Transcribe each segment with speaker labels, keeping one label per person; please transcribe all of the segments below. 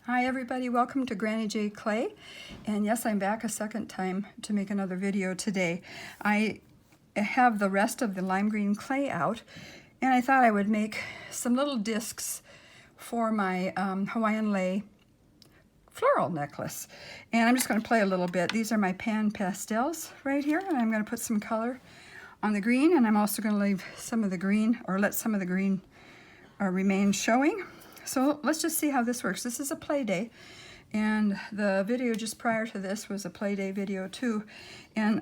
Speaker 1: Hi everybody, welcome to Granny J Clay. And yes, I'm back a second time to make another video today. I have the rest of the lime green clay out, and I thought I would make some little discs for my Hawaiian Lei floral necklace. And I'm just going to play a little bit. These are my pan pastels right here, and I'm going to put some color on the green, and I'm also going to leave some of the green, or let some of the green remain showing. So let's just see how this works. This is a play day, and the video just prior to this was a play day video too. And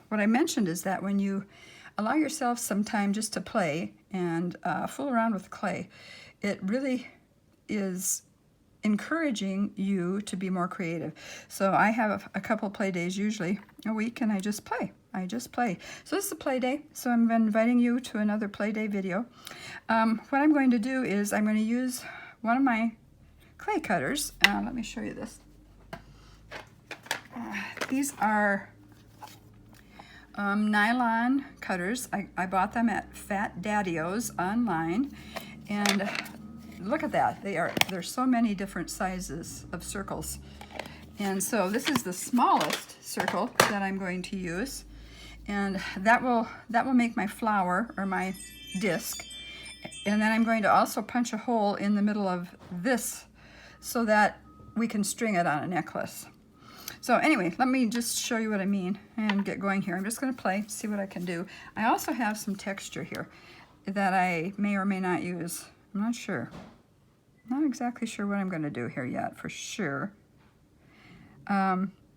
Speaker 1: what I mentioned is that when you allow yourself some time just to play and fool around with clay, it really is encouraging you to be more creative. So I have a couple play days, usually a week, and I just play. So this is a play day, so I'm inviting you to another play day video. What I'm going to do is I'm going to use one of my clay cutters. Let me show you this. These are nylon cutters. I bought them at Fat Daddy-O's online, and look at that. There's so many different sizes of circles. And so this is the smallest circle that I'm going to use. And that will make my flower, or my disc. And then I'm going to also punch a hole in the middle of this so that we can string it on a necklace. So anyway, let me just show you what I mean and get going here. I'm just going to play, see what I can do. I also have some texture here that I may or may not use. I'm not sure. Not exactly sure what I'm going to do here yet, for sure.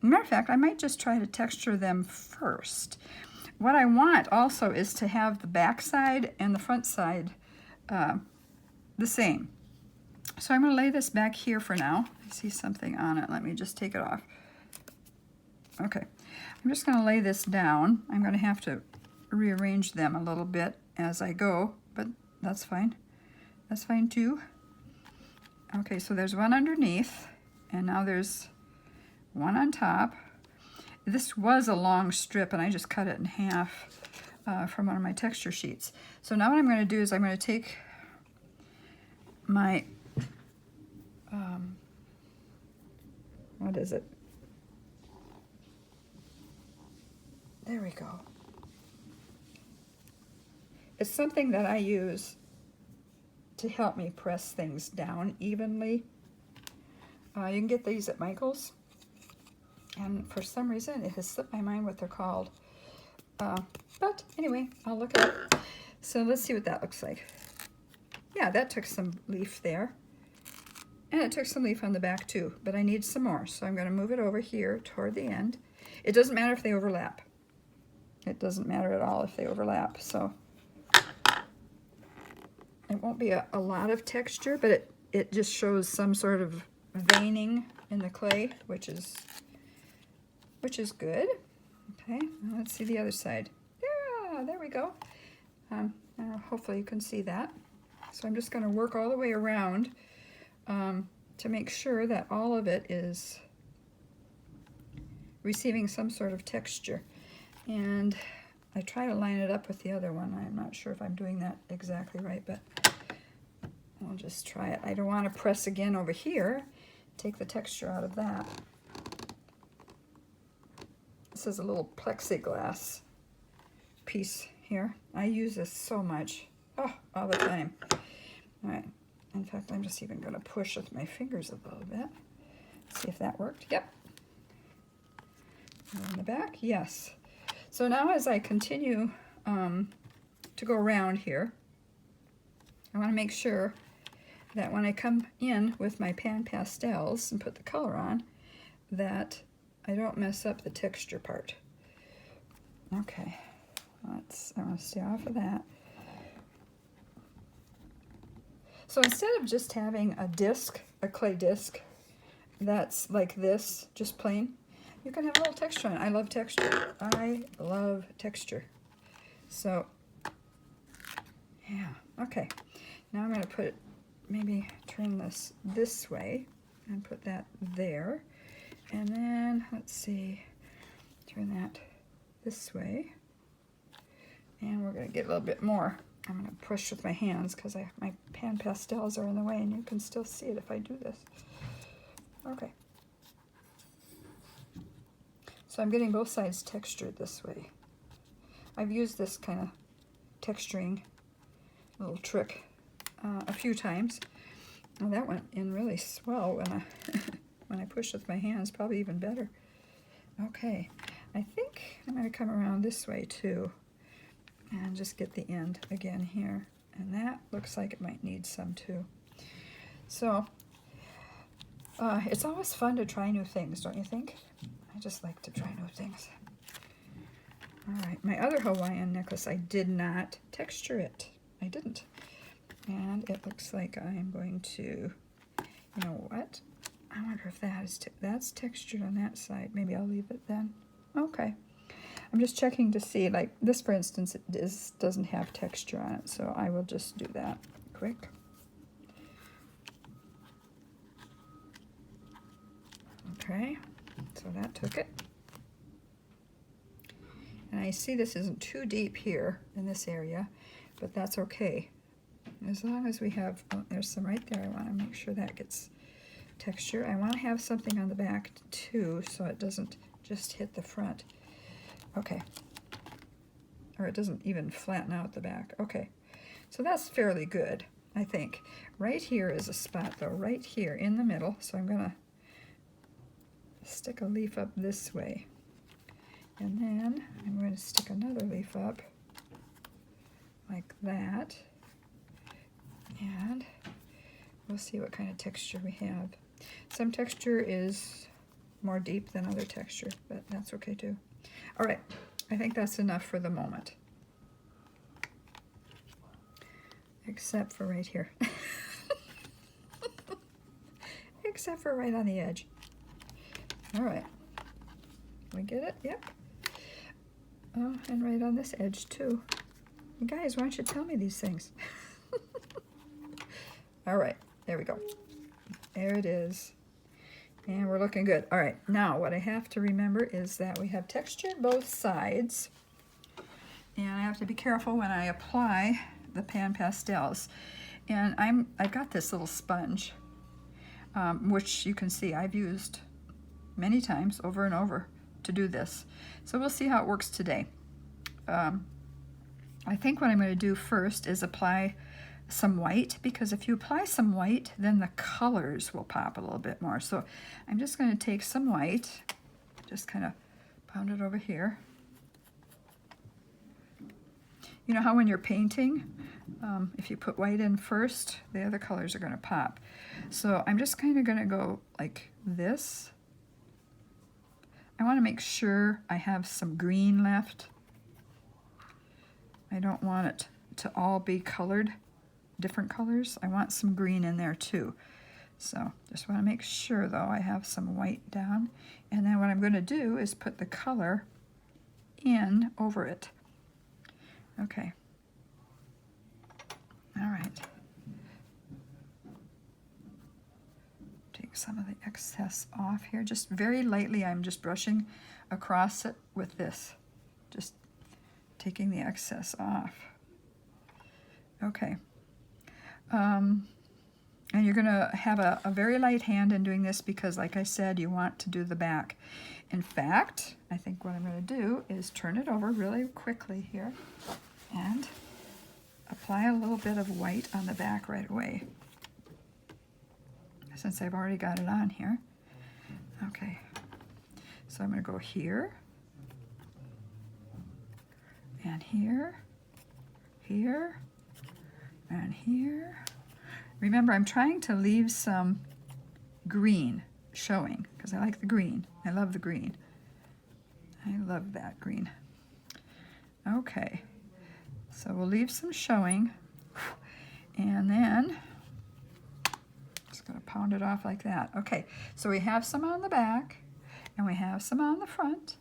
Speaker 1: Matter of fact, I might just try to texture them first. What I want also is to have the back side and the front side the same. So I'm going to lay this back here for now. I see something on it. Let me just take it off. Okay. I'm just going to lay this down. I'm going to have to rearrange them a little bit as I go, but that's fine. That's fine too. Okay, so there's one underneath, and now there's one on top. This was a long strip, and I just cut it in half from one of my texture sheets. So now what I'm going to do is I'm going to take my, what is it? There we go. It's something that I use to help me press things down evenly. You can get these at Michael's. And for some reason, it has slipped my mind what they're called. But anyway, I'll look it up. So let's see what that looks like. Yeah, that took some leaf there. And it took some leaf on the back too, but I need some more. So I'm going to move it over here toward the end. It doesn't matter if they overlap. It doesn't matter at all if they overlap. So it won't be a lot of texture, but it just shows some sort of veining in the clay, which is good. Okay, now let's see the other side. Yeah, there we go. Hopefully you can see that. So I'm just going to work all the way around to make sure that all of it is receiving some sort of texture. And I try to line it up with the other one. I'm not sure if I'm doing that exactly right, but I'll just try it. I don't want to press again over here, take the texture out of that. This is a little plexiglass piece here. I use this so much, all the time. All right, in fact, I'm just even going to push with my fingers a little bit. See if that worked. Yep. And on the back, yes. So now as I continue to go around here, I want to make sure that when I come in with my pan pastels and put the color on, that I don't mess up the texture part. Okay, I want to stay off of that. So instead of just having a disc, a clay disc, that's like this, just plain, you can have a little texture on it. I love texture. I love texture. So, yeah, okay. Now I'm going to put it, maybe turn this way and put that there. And then, let's see, turn that this way. And we're going to get a little bit more. I'm going to push with my hands because my pan pastels are in the way, and you can still see it if I do this. Okay. So I'm getting both sides textured this way. I've used this kind of texturing little trick a few times. Well, that went in really swell when I when I pushed with my hands, probably even better. Okay, I think I'm going to come around this way too and just get the end again here. And that looks like it might need some too. So it's always fun to try new things, don't you think? I just like to try new things. All right, my other Hawaiian necklace, I did not texture it. I didn't. And it looks like I'm going to, you know what? I wonder if that is, that's textured on that side. Maybe I'll leave it then. Okay. I'm just checking to see, like this for instance, it doesn't have texture on it, so I will just do that quick. Okay, so that took it. And I see this isn't too deep here in this area, but that's okay. As long as we have, oh, there's some right there. I want to make sure that gets texture. I want to have something on the back too, so it doesn't just hit the front. Okay. Or it doesn't even flatten out the back. Okay. So that's fairly good, I think. Right here is a spot though, right here in the middle. So I'm going to stick a leaf up this way. And then I'm going to stick another leaf up like that. And we'll see what kind of texture we have. Some texture is more deep than other texture, but that's okay too. All right, I think that's enough for the moment. Except for right here. Except for right on the edge. All right, we get it? Yep. Oh, and right on this edge too. You guys, why don't you tell me these things? All right, there we go. There it is. And we're looking good. All right, now what I have to remember is that we have textured both sides. And I have to be careful when I apply the pan pastels. And I've got this little sponge, which you can see I've used many times over and over to do this. So we'll see how it works today. I think what I'm going to do first is apply some white, because if you apply some white, then the colors will pop a little bit more. So I'm just going to take some white, just kind of pound it over here. You know how when you're painting, if you put white in first, the other colors are going to pop. So I'm just kind of going to go like this. I want to make sure I have some green left. I don't want it to all be colored, different colors. I want some green in there too. So just want to make sure though I have some white down. And then what I'm going to do is put the color in over it. Okay. All right. Take some of the excess off here. Just very lightly, I'm just brushing across it with this. Just taking the excess off. Okay. And you're going to have a very light hand in doing this because, like I said, you want to do the back. In fact, I think what I'm going to do is turn it over really quickly here and apply a little bit of white on the back right away, since I've already got it on here. Okay, so I'm going to go here, and here, here, and here. Remember, I'm trying to leave some green showing because I like the green. I love the green. I love that green. Okay, so we'll leave some showing, and then just going to pound it off like that. Okay, so we have some on the back, and we have some on the front.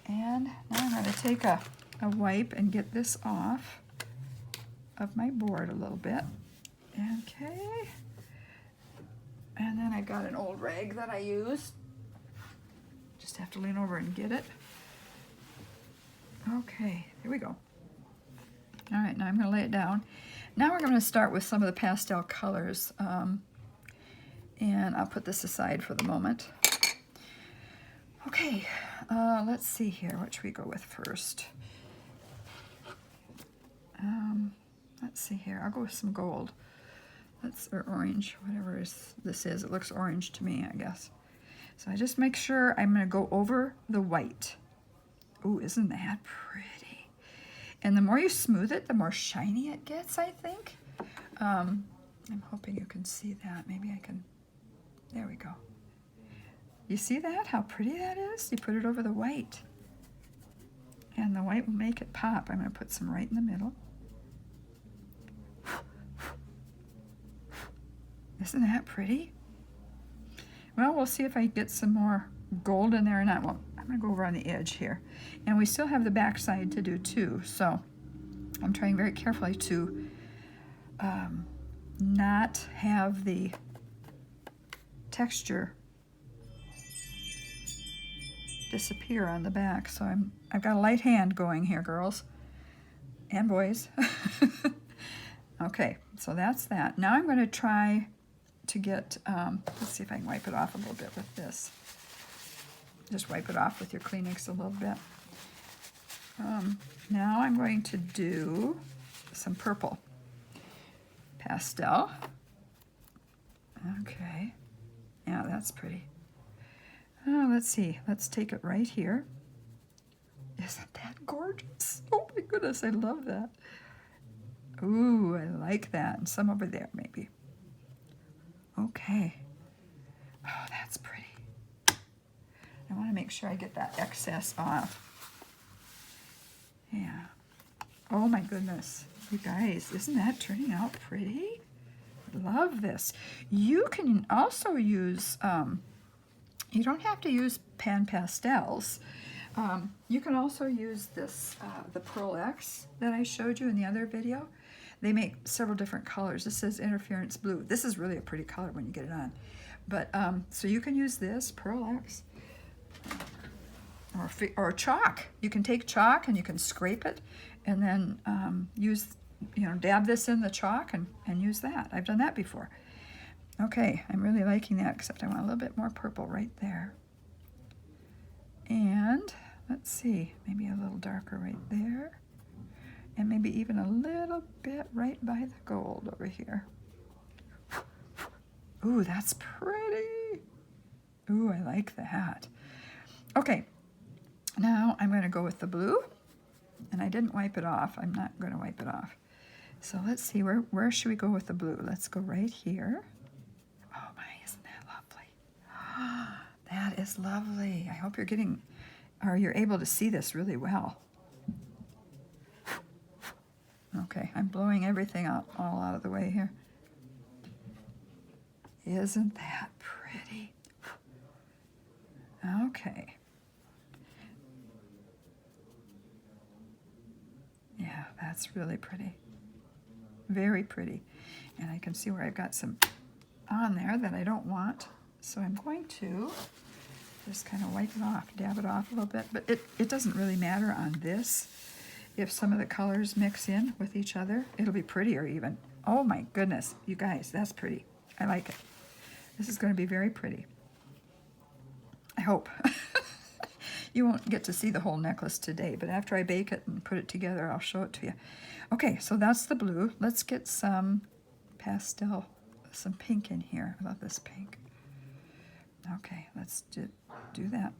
Speaker 1: And now I'm going to take a wipe and get this off of my board a little bit. Okay, and then I've got an old rag that I use. Just have to lean over and get it. Okay, here we go. All right, now I'm going to lay it down. Now we're going to start with some of the pastel colors. And I'll put this aside for the moment. Okay, let's see here. What should we go with first? Let's see here. I'll go with some gold. Or orange, whatever this is. It looks orange to me, I guess. So I just make sure I'm going to go over the white. Ooh, isn't that pretty? And the more you smooth it, the more shiny it gets, I think. I'm hoping you can see that. Maybe I can. There we go. You see that? How pretty that is? You put it over the white. And the white will make it pop. I'm going to put some right in the middle. Isn't that pretty? Well, we'll see if I get some more gold in there or not. Well, I'm going to go over on the edge here. And we still have the back side to do too. So I'm trying very carefully to not have the texture disappear on the back. So I've got a light hand going here, girls and boys. Okay, so that's that. Now I'm going to try to get, let's see if I can wipe it off a little bit with this. Just wipe it off with your Kleenex a little bit. Now I'm going to do some purple pastel. Okay, yeah, that's pretty. Let's see, let's take it right here. Isn't that gorgeous? Oh my goodness, I love that. Ooh, I like that. And some over there, maybe. Okay. Oh, that's pretty. I want to make sure I get that excess off. Yeah. Oh my goodness. You guys, isn't that turning out pretty? Love this. You can also use, you don't have to use pan pastels. You can also use this, the Pearl X that I showed you in the other video. They make several different colors. This says Interference Blue. This is really a pretty color when you get it on. But, so you can use this, Pearl X, or chalk. You can take chalk and you can scrape it and then use, dab this in the chalk and use that. I've done that before. Okay, I'm really liking that, except I want a little bit more purple right there. And let's see, maybe a little darker right there. And maybe even a little bit right by the gold over here. Ooh, that's pretty. Ooh, I like that. Okay, now I'm going to go with the blue. And I didn't wipe it off. I'm not going to wipe it off. So let's see, where should we go with the blue? Let's go right here. Oh my, isn't that lovely? That is lovely. I hope you're able to see this really well. Okay, I'm blowing everything all out of the way here. Isn't that pretty? Okay. Yeah, that's really pretty. Very pretty. And I can see where I've got some on there that I don't want. So I'm going to just kind of wipe it off, dab it off a little bit. But it doesn't really matter on this. If some of the colors mix in with each other, it'll be prettier even. Oh my goodness, you guys, that's pretty. I like it. This is going to be very pretty. I hope. You won't get to see the whole necklace today, but after I bake it and put it together, I'll show it to you. Okay, so that's the blue. Let's get some pastel, some pink in here. I love this pink. Okay, let's do that.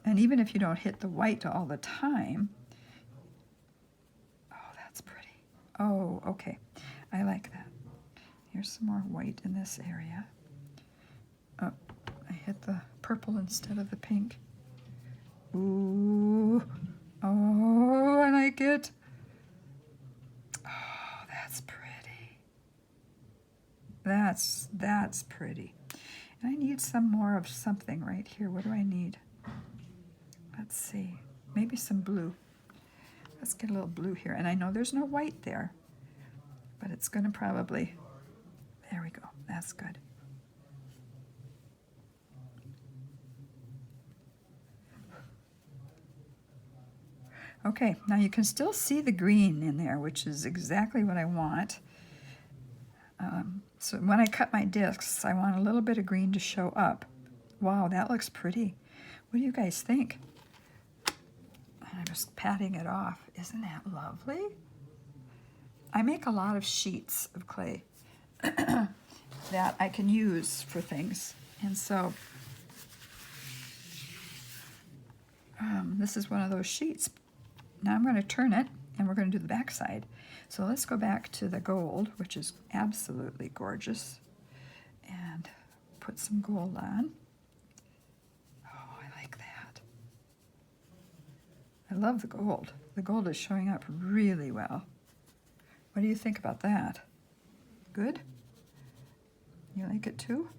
Speaker 1: And even if you don't hit the white all the time, oh, that's pretty. Oh, okay. I like that. Here's some more white in this area. Oh, I hit the purple instead of the pink. Ooh. Oh, I like it. Oh, that's pretty. That's pretty. And I need some more of something right here. What do I need? Let's see, maybe some blue. Let's get a little blue here. And I know there's no white there, but it's going to probably, there we go, that's good. Okay, now you can still see the green in there, which is exactly what I want. So when I cut my discs, I want a little bit of green to show up. Wow, that looks pretty. What do you guys think? I'm just patting it off. Isn't that lovely? I make a lot of sheets of clay that I can use for things. And so this is one of those sheets. Now I'm going to turn it and we're going to do the back side. So let's go back to the gold, which is absolutely gorgeous, and put some gold on. Oh, I like that. I love the gold. The gold is showing up really well. What do you think about that? Good? You like it too?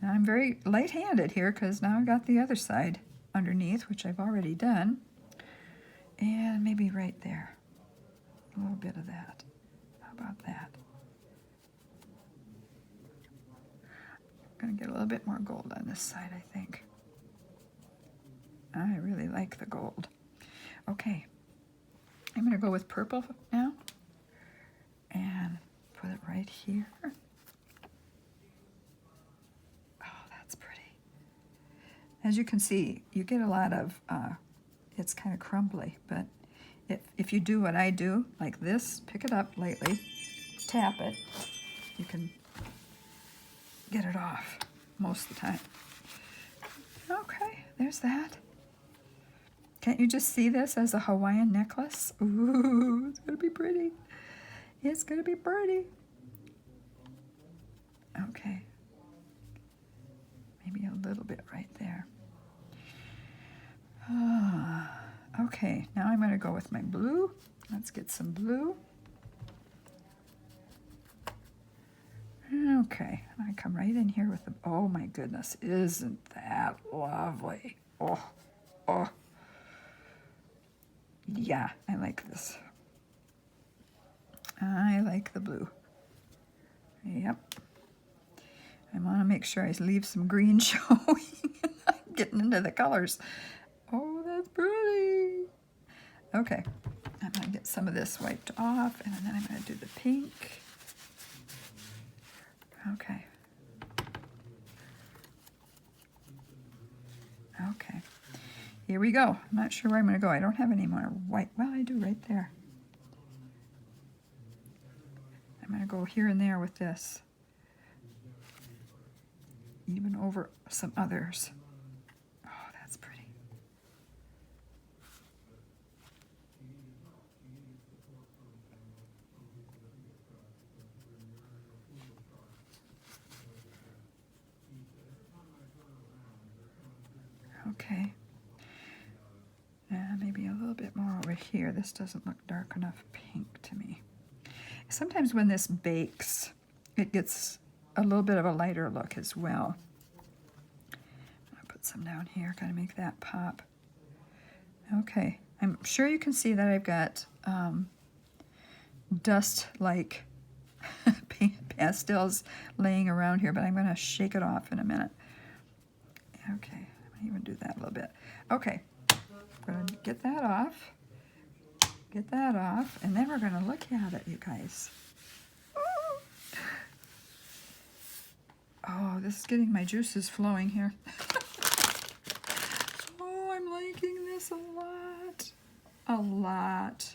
Speaker 1: Now I'm very light-handed here because now I've got the other side underneath, which I've already done. And maybe right there. A little bit of that. How about that? I'm going to get a little bit more gold on this side, I think. I really like the gold. Okay. I'm going to go with purple now. And put it right here. Oh, that's pretty. As you can see, you get a lot of, it's kind of crumbly, but if you do what I do, like this, pick it up lightly, tap it, you can get it off most of the time. Okay, there's that. Can't you just see this as a Hawaiian necklace? Ooh, it's gonna be pretty. It's gonna be pretty. Okay. Maybe a little bit right there. Okay, now I'm going to go with my blue. Let's get some blue. Okay, I come right in here with the, oh my goodness, isn't that lovely? Oh, oh. Yeah, I like this. I like the blue. Yep. I want to make sure I leave some green showing. I'm getting into the colors. Oh, that's pretty. Okay, I'm going to get some of this wiped off, and then I'm going to do the pink. Okay. Okay. Here we go. I'm not sure where I'm going to go. I don't have any more white. Well, I do right there. I'm going to go here and there with this. Even over some others. Oh, that's pretty. Okay. Maybe a little bit more over here. This doesn't look dark enough pink to me. Sometimes when this bakes, it gets a little bit of a lighter look as well. I'll put some down here, kind of make that pop. Okay, I'm sure you can see that I've got dust-like pastels laying around here, but I'm going to shake it off in a minute. Okay, I might even do that a little bit. Okay, we're going to get that off. Get that off, and then we're going to look at it, you guys. Oh, this is getting my juices flowing here. Oh, I'm liking this a lot. A lot.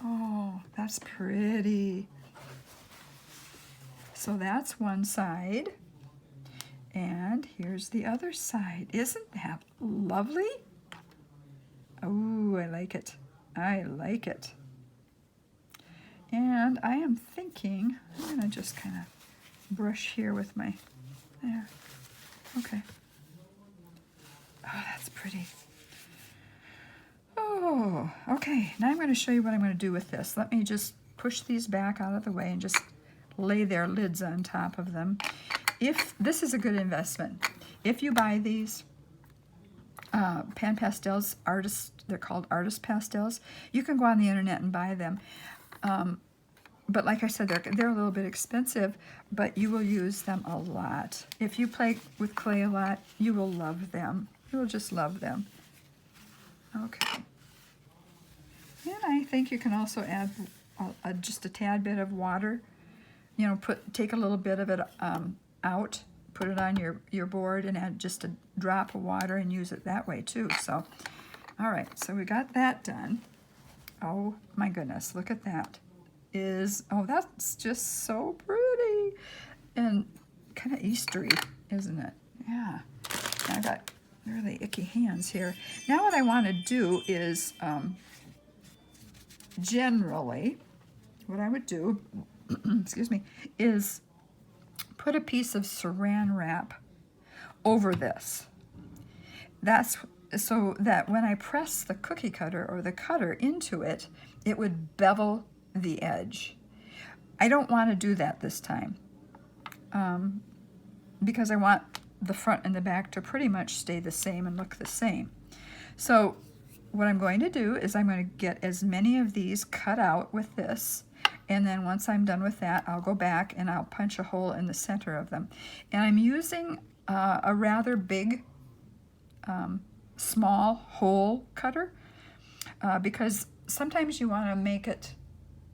Speaker 1: Oh, that's pretty. So that's one side. And here's the other side. Isn't that lovely? Oh, I like it. I like it. And I am thinking, I'm going to just kind of brush here with my, there. Okay. Oh, that's pretty. Oh, okay. Now I'm going to show you what I'm going to do with this. Let me just push these back out of the way and just lay their lids on top of them. If this is a good investment, if you buy these pan pastels, they're called artist pastels. You can go on the internet and buy them. But like I said, they're a little bit expensive, but you will use them a lot. If you play with clay a lot, you will love them. You will just love them. Okay. And I think you can also add just a tad bit of water. You know, take a little bit of it out, put it on your board, and add just a drop of water and use it that way too. So, all right, so we got that done. Oh my goodness, look at that. Oh, that's just so pretty and kind of Eastery, isn't it? Yeah. I got really icky hands here. Now what I want to do is, generally, what I would do, excuse me, is put a piece of saran wrap over this. That's so that when I press the cookie cutter or the cutter into it, it would bevel the edge. I don't want to do that this time because I want the front and the back to pretty much stay the same and look the same. So what I'm going to do is I'm going to get as many of these cut out with this, and then once I'm done with that, I'll go back and I'll punch a hole in the center of them. And I'm using a rather big small hole cutter because sometimes you want to make it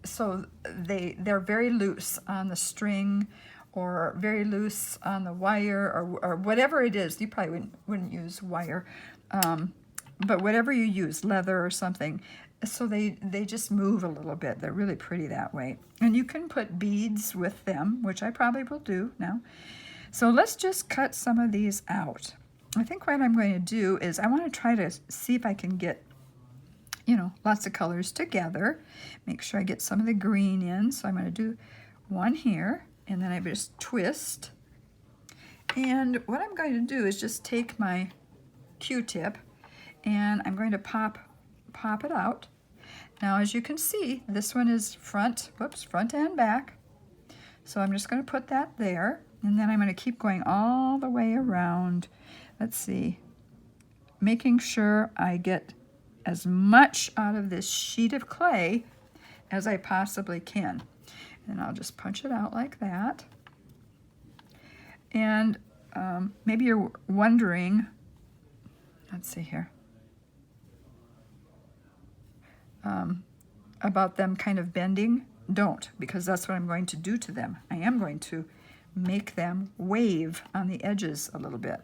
Speaker 1: so they're very loose on the string or very loose on the wire or whatever it is. You probably wouldn't use wire, but whatever you use, leather or something, so they just move a little bit. They're really pretty that way. And you can put beads with them, which I probably will do now. So let's just cut some of these out. I think what I'm going to do is I want to try to see if I can get, you know, lots of colors together. Make sure I get some of the green in. So I'm going to do one here, and then I just twist. And what I'm going to do is just take my Q-tip, and I'm going to pop it out. Now, as you can see, this one is front and back. So I'm just going to put that there, and then I'm going to keep going all the way around. Let's see, making sure I get as much out of this sheet of clay as I possibly can. And I'll just punch it out like that. And maybe you're wondering, let's see here, about them kind of bending. Don't, because that's what I'm going to do to them. I am going to make them wave on the edges a little bit.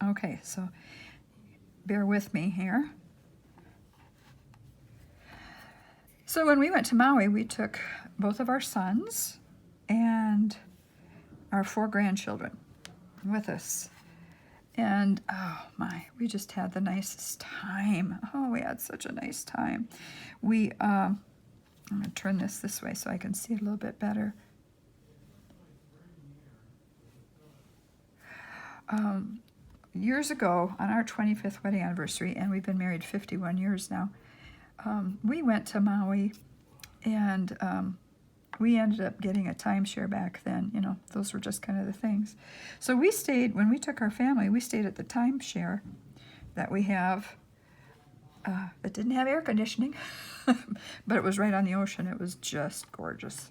Speaker 1: Okay, so bear with me here. So when we went to Maui, we took both of our sons and our 4 grandchildren with us. And oh my, we just had the nicest time. Oh, we had such a nice time. I'm going to turn this way so I can see it a little bit better. Years ago, on our 25th wedding anniversary, and we've been married 51 years now, we went to Maui, and we ended up getting a timeshare back then. You know, those were just kind of the things. So we stayed, when we took our family, we stayed at the timeshare that we have. It didn't have air conditioning, but it was right on the ocean. It was just gorgeous.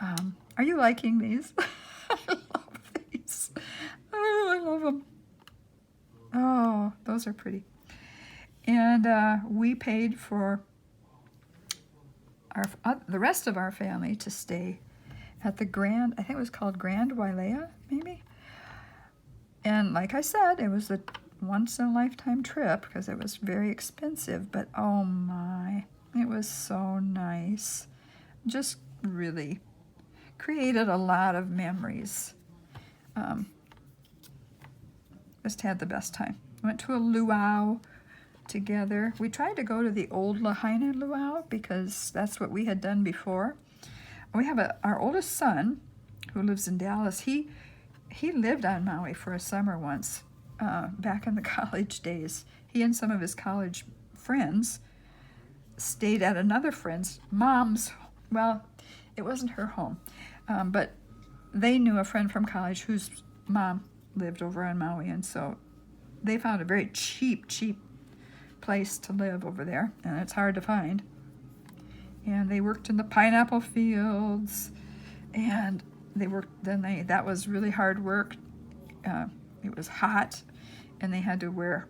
Speaker 1: Are you liking these? I love these. Oh, I love them. Oh, those are pretty. And we paid for the rest of our family to stay at the Grand, I think it was called Grand Wailea, maybe. And like I said, it was a once-in-a-lifetime trip because it was very expensive, but oh my, it was so nice. Just really created a lot of memories. Just had the best time. Went to a luau together. We tried to go to the old Lahaina luau because that's what we had done before. We have our oldest son who lives in Dallas. He lived on Maui for a summer once, back in the college days. He and some of his college friends stayed at another friend's mom's. Well, it wasn't her home, but they knew a friend from college whose mom lived over on Maui, and so they found a very cheap place to live over there, and it's hard to find. And they worked in the pineapple fields, and that was really hard work. It was hot, and they had to wear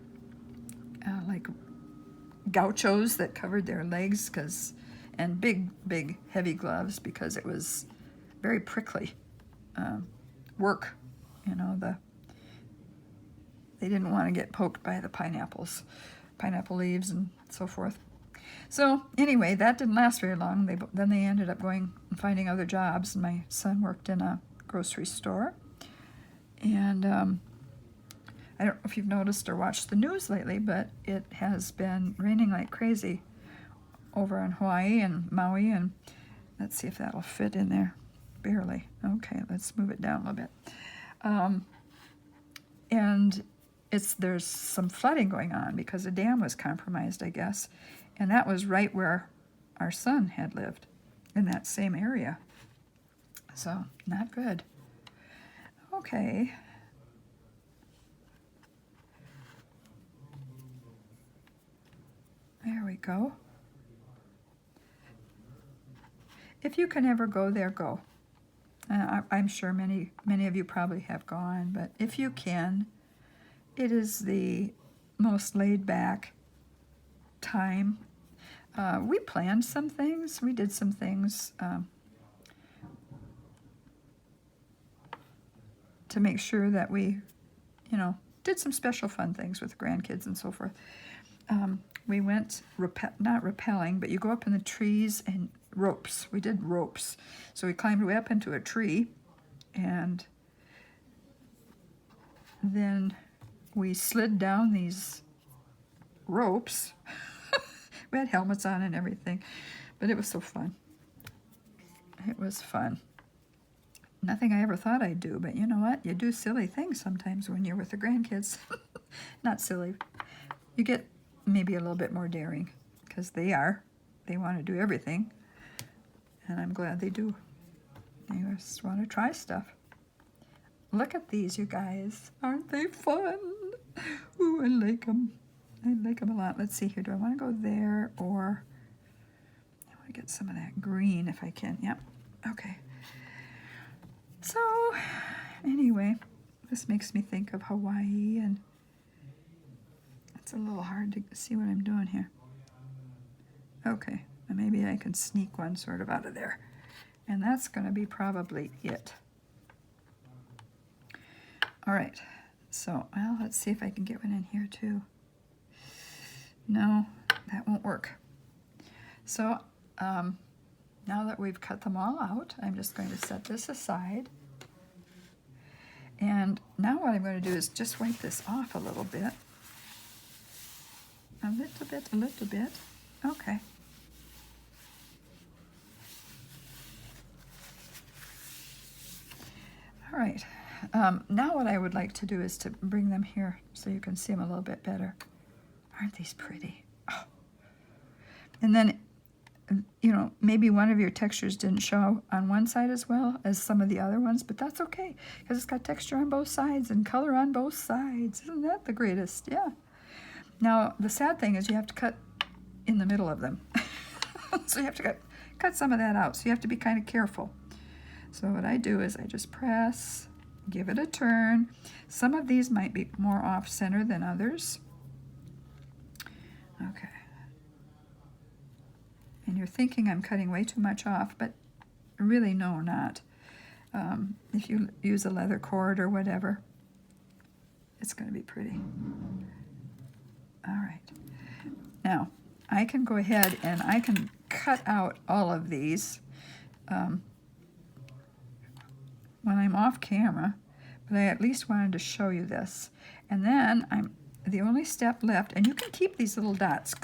Speaker 1: like gauchos that covered their legs, and big heavy gloves, because it was very prickly work. You know, they didn't want to get poked by the pineapple leaves and so forth. So anyway, that didn't last very long. Then they ended up going and finding other jobs. And my son worked in a grocery store. And I don't know if you've noticed or watched the news lately, but it has been raining like crazy over in Hawaii and Maui. And let's see if that'll fit in there. Barely. Okay, let's move it down a little bit. And there's some flooding going on because the dam was compromised, I guess. And that was right where our son had lived, in that same area. So, not good. Okay. There we go. If you can ever go there, go. I'm sure many of you probably have gone, but if you can, it is the most laid-back time. We planned some things. We did some things to make sure that we, did some special fun things with grandkids and so forth. We went, not rappelling, but you go up in the trees and ropes. We did ropes. So we climbed way up into a tree, and then we slid down these ropes. We had helmets on and everything, but it was so fun. It was fun. Nothing I ever thought I'd do, but you know what? You do silly things sometimes when you're with the grandkids. Not silly. You get maybe a little bit more daring, because they want to do everything, and I'm glad they do. They just want to try stuff. Look at these, you guys. Aren't they fun? Ooh, I like them. I like them a lot. Let's see here. Do I want to go there, or I want to get some of that green if I can? Yep. Okay. So, anyway, this makes me think of Hawaii, and it's a little hard to see what I'm doing here. Okay, maybe I can sneak one sort of out of there. And that's going to be probably it. All right, so, well, let's see if I can get one in here too. No, that won't work. So, now that we've cut them all out, I'm just going to set this aside. And now what I'm going to do is just wipe this off a little bit. A little bit. Okay. All right. Now what I would like to do is to bring them here so you can see them a little bit better. Aren't these pretty? Oh. And then, maybe one of your textures didn't show on one side as well as some of the other ones, but that's okay, because it's got texture on both sides and color on both sides. Isn't that the greatest? Yeah. Now, the sad thing is you have to cut in the middle of them. So you have to cut some of that out. So you have to be kind of careful. So what I do is I just press, give it a turn. Some of these might be more off-center than others. Okay. And you're thinking I'm cutting way too much off, but really, no, not. If you use a leather cord or whatever, it's going to be pretty. All right. Now, I can go ahead and I can cut out all of these when I'm off camera, but I at least wanted to show you this. And then the only step left, and you can keep these little dots.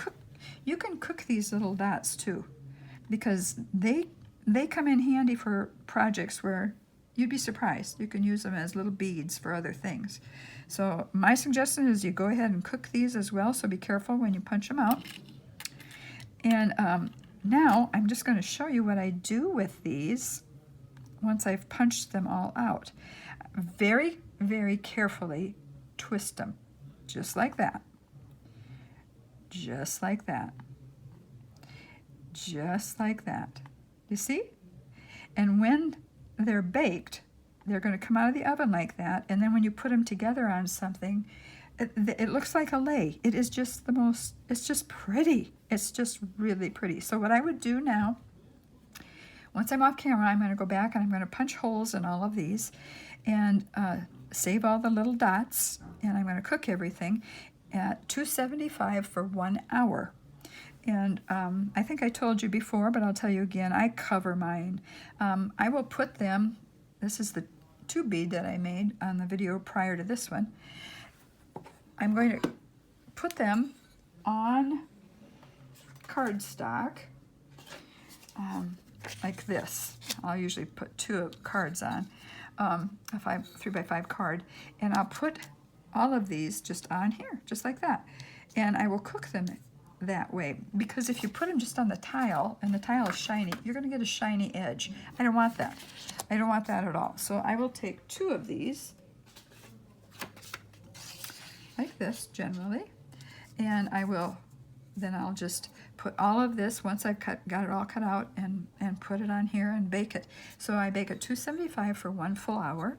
Speaker 1: You can cook these little dots too, because they come in handy for projects where you'd be surprised. You can use them as little beads for other things. So my suggestion is you go ahead and cook these as well, so be careful when you punch them out. And now I'm just going to show you what I do with these once I've punched them all out. Very, very carefully twist them, just like that. Just like that. Just like that. You see? And when they're baked, they're going to come out of the oven like that, and then when you put them together on something, It looks like a lei. It is just the most, it's just pretty. It's just really pretty. So what I would do now, once I'm off camera, I'm going to go back and I'm going to punch holes in all of these and save all the little dots, and I'm going to cook everything at 275 for 1 hour. And I think I told you before, but I'll tell you again, I cover mine. I will put them, this is the tube bead that I made on the video prior to this one. I'm going to put them on cardstock like this. I'll usually put 2 cards on, a 3x5 card, and I'll put all of these just on here, just like that. And I will cook them that way, because if you put them just on the tile and the tile is shiny, you're going to get a shiny edge. I don't want that. I don't want that at all. So I will take 2 of these, like this generally, and I'll just put all of this, once I've got it all cut out, and put it on here and bake it. So I bake at 275 for 1 full hour.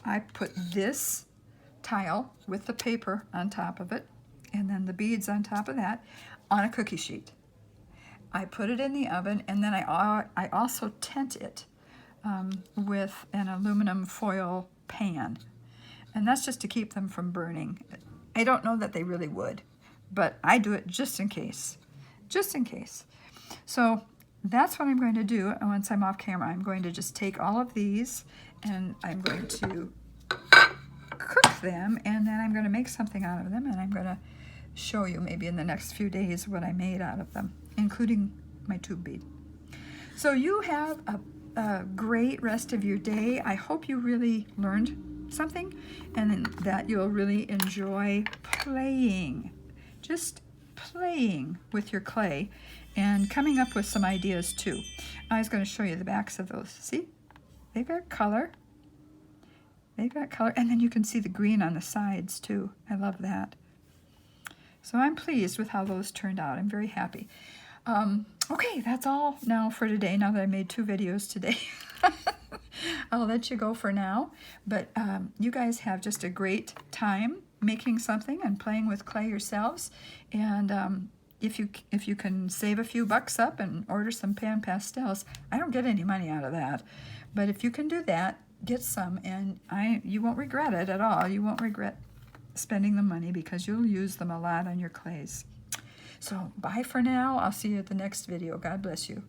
Speaker 1: I put this tile with the paper on top of it, and then the beads on top of that, on a cookie sheet. I put it in the oven, and then I also tent it with an aluminum foil pan. And that's just to keep them from burning. I don't know that they really would, but I do it just in case. Just in case. So that's what I'm going to do once I'm off camera. I'm going to just take all of these, and I'm going to cook them, and then I'm going to make something out of them, and I'm going to show you maybe in the next few days what I made out of them, including my tube bead. So you have a great rest of your day. I hope you really learned something, and that you'll really enjoy playing, just playing with your clay and coming up with some ideas too. I was going to show you the backs of those. See, they've got color. They've got color, and then you can see the green on the sides too. I love that. So I'm pleased with how those turned out. I'm very happy. Okay, that's all now for today, now that I made 2 videos today. I'll let you go for now, but you guys have just a great time making something and playing with clay yourselves. And if you can save a few bucks up and order some pan pastels, I don't get any money out of that, but if you can do that, get some, and you won't regret it at all. You won't regret spending the money, because you'll use them a lot on your clays. So bye for now. I'll see you at the next video. God bless you.